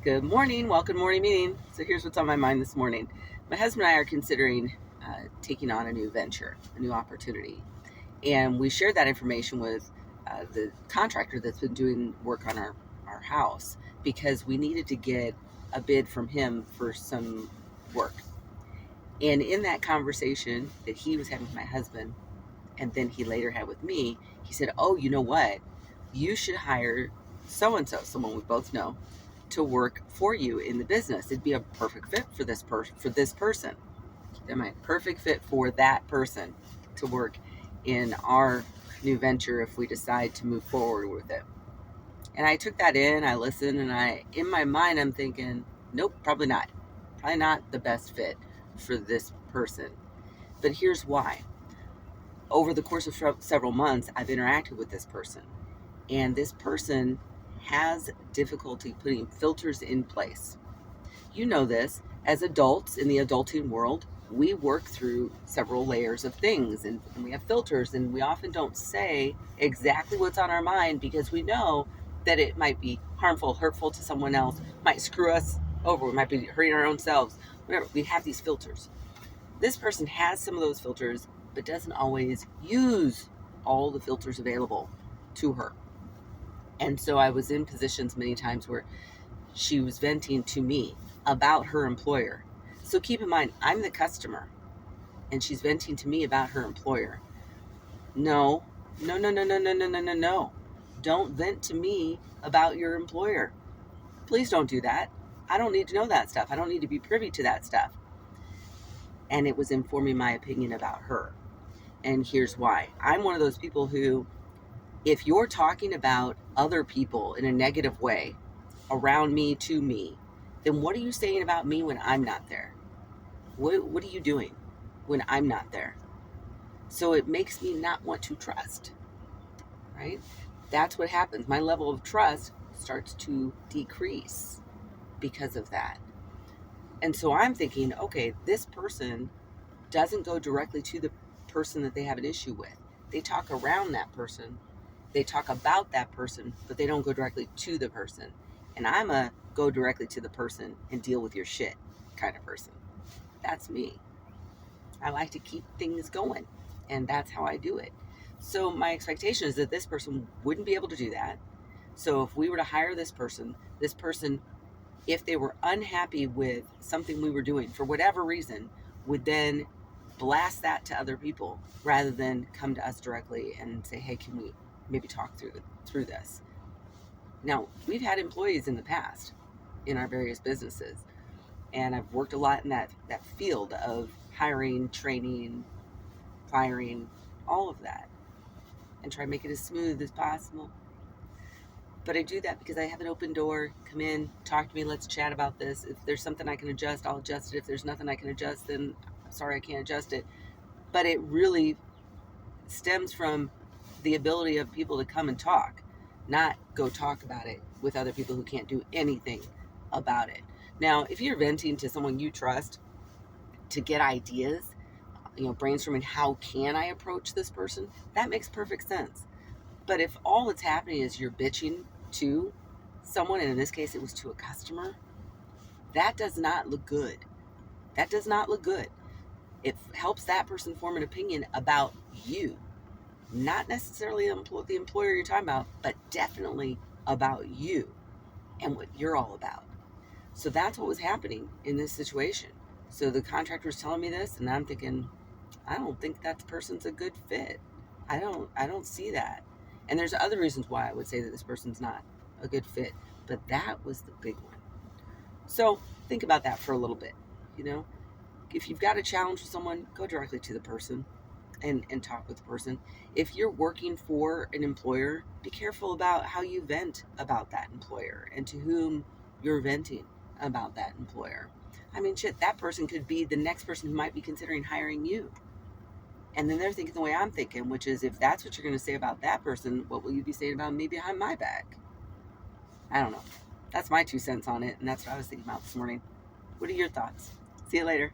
Good morning. Welcome morning meeting. So here's what's on my mind this morning. My husband and I are considering taking on a new venture, a new opportunity. And we shared that information with the contractor that's been doing work on our house because we needed to get a bid from him for some work. And in that conversation that he was having with my husband, and then he later had with me, he said, "Oh, you know what? You should hire so-and-so, someone we both know, to work for you in the business. It'd be a perfect fit for this person. Am I perfect fit for that person to work in our new venture if we decide to move forward with it?" And I took that in, I listened, and in my mind, I'm thinking, nope, probably not. Probably not the best fit for this person. But here's why. Over the course of several months, I've interacted with this person, and this person has difficulty putting filters in place. You know this, as adults in the adulting world, we work through several layers of things, and we have filters, and we often don't say exactly what's on our mind because we know that it might be harmful, hurtful to someone else, might screw us over, we might be hurting our own selves, whatever. We have these filters. This person has some of those filters, but doesn't always use all the filters available to her. And so I was in positions many times where she was venting to me about her employer. So keep in mind, I'm the customer, and she's venting to me about her employer. No, no, no, no, no, no, no, no, no, no. Don't vent to me about your employer. Please don't do that. I don't need to know that stuff. I don't need to be privy to that stuff. And it was informing my opinion about her. And here's why. I'm one of those people who, if you're talking about other people in a negative way around me, to me, then what are you saying about me when I'm not there? What are you doing when I'm not there? So it makes me not want to trust, right? That's what happens. My level of trust starts to decrease because of that. And so I'm thinking, okay, this person doesn't go directly to the person that they have an issue with. They talk around that person. They talk about that person, but they don't go directly to the person. And I'm a go directly to the person and deal with your shit kind of person. That's me. I like to keep things going, and that's how I do it. So my expectation is that this person wouldn't be able to do that. So if we were to hire this person, if they were unhappy with something we were doing for whatever reason, would then blast that to other people rather than come to us directly and say, "Hey, can we maybe talk through this?" Now, we've had employees in the past in our various businesses, and I've worked a lot in that field of hiring, training, firing, all of that, and try to make it as smooth as possible. But I do that because I have an open door. Come in, talk to me, let's chat about this. If there's something I can adjust, I'll adjust it. If there's nothing I can adjust, then sorry, I can't adjust it. But it really stems from the ability of people to come and talk, not go talk about it with other people who can't do anything about it. Now, if you're venting to someone you trust to get ideas, brainstorming how can I approach this person, that makes perfect sense. But if all that's happening is you're bitching to someone, and in this case it was to a customer, that does not look good. That does not look good. It helps that person form an opinion about you, not necessarily the employer you're talking about, but definitely about you and what you're all about. So that's what was happening in this situation. So the contractor was telling me this, and I'm thinking, I don't think that person's a good fit. I don't see that. And there's other reasons why I would say that this person's not a good fit, but that was the big one. So think about that for a little bit. If you've got a challenge with someone, go directly to the person and talk with the person. If you're working for an employer, be careful about how you vent about that employer and to whom you're venting about that employer. I mean, shit, that person could be the next person who might be considering hiring you. And then they're thinking the way I'm thinking, which is, if that's what you're going to say about that person, what will you be saying about me behind my back? I don't know. That's my 2 cents on it, and that's what I was thinking about this morning. What are your thoughts? See you later.